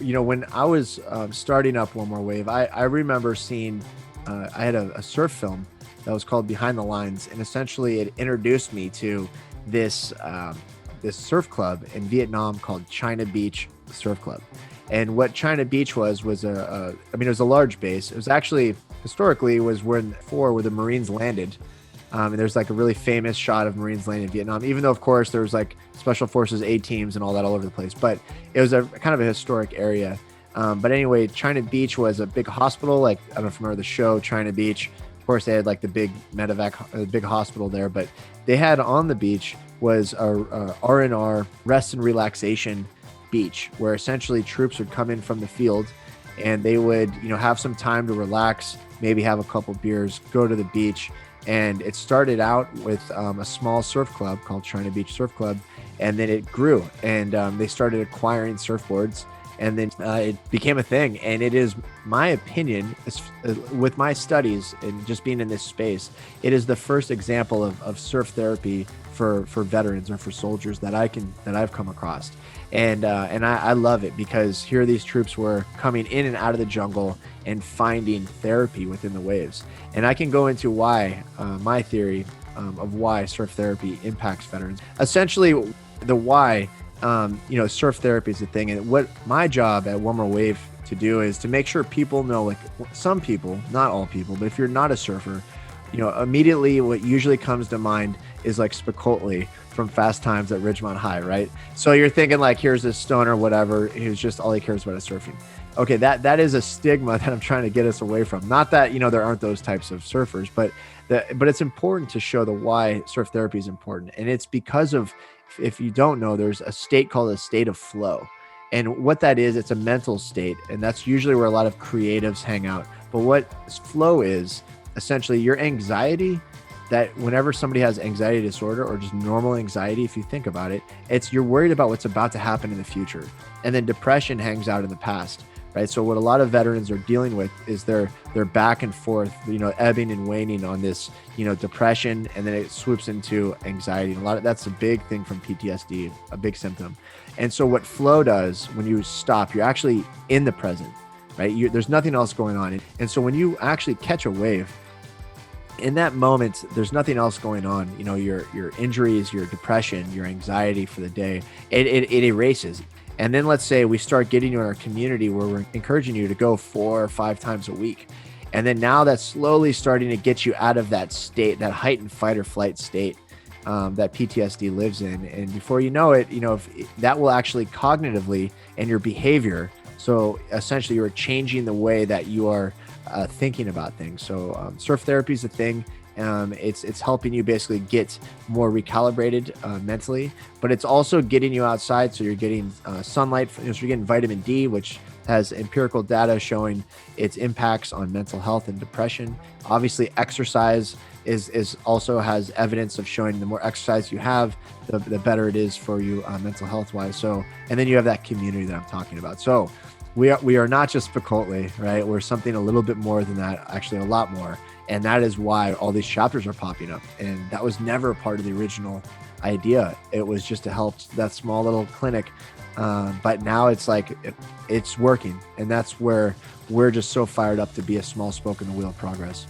when I was starting up One More Wave, I remember seeing, I had a surf film that was called Behind the Lines, and essentially it introduced me to this this surf club in Vietnam called China Beach Surf Club. And what China Beach was I mean, it was a large base. It was actually historically was where the Marines landed. And there's like a really famous shot of Marines landing in Vietnam, even though, of course, there was like Special Forces A teams and all that all over the place. But it was a kind of a historic area. But anyway, China Beach was a big hospital. Like, I don't know if you remember the show China Beach. Of course, they had like the big big hospital there. But they had on the beach was a R&R, rest and relaxation beach, where essentially troops would come in from the field and they would, have some time to relax, maybe have a couple beers, go to the beach. And it started out with a small surf club called China Beach Surf Club, and then it grew, and they started acquiring surfboards, and then it became a thing. And it is my opinion, with my studies and just being in this space, it is the first example of surf therapy for veterans or for soldiers that I've come across. And I love it, because here these troops were coming in and out of the jungle and finding therapy within the waves. And I can go into why, my theory of why surf therapy impacts veterans. Essentially, the why, surf therapy is a thing. And what my job at One More Wave to do is to make sure people know, like, some people, not all people, but if you're not a surfer, immediately what usually comes to mind is like Spicoli from Fast Times at Ridgemont High, right? So you're thinking like, here's this stoner, whatever, who's just all he cares about is surfing. Okay, that is a stigma that I'm trying to get us away from. Not that, there aren't those types of surfers, but it's important to show the why surf therapy is important. And it's because of, if you don't know, there's a state called a state of flow. And what that is, it's a mental state. And that's usually where a lot of creatives hang out. But what flow is, essentially your anxiety, that whenever somebody has anxiety disorder or just normal anxiety, if you think about it, it's you're worried about what's about to happen in the future. And then depression hangs out in the past, right? So what a lot of veterans are dealing with is they're back and forth, ebbing and waning on this, depression, and then it swoops into anxiety. And that's a big thing from PTSD, a big symptom. And so what flow does, when you stop, you're actually in the present, right? There's nothing else going on. And so when you actually catch a wave, in that moment, there's nothing else going on. Your injuries, your depression, your anxiety for the day, it erases. And then let's say we start getting you in our community where we're encouraging you to go 4 or 5 times a week. And then now that's slowly starting to get you out of that state, that heightened fight or flight state that PTSD lives in. And before you know it, that will actually cognitively and your behavior. So essentially you're changing the way that you are thinking about things. So surf therapy is a thing. It's helping you basically get more recalibrated mentally, but it's also getting you outside. So you're getting sunlight, so you're getting vitamin D, which has empirical data showing its impacts on mental health and depression. Obviously, exercise is also has evidence of showing the more exercise you have, the better it is for you mental health wise. So, and then you have that community that I'm talking about. So we are not just Spicoli, right? We're something a little bit more than that, actually a lot more. And that is why all these chapters are popping up. And that was never part of the original idea. It was just to help that small little clinic. But now it's like, it's working. And that's where we're just so fired up to be a small spoke in the wheel of progress.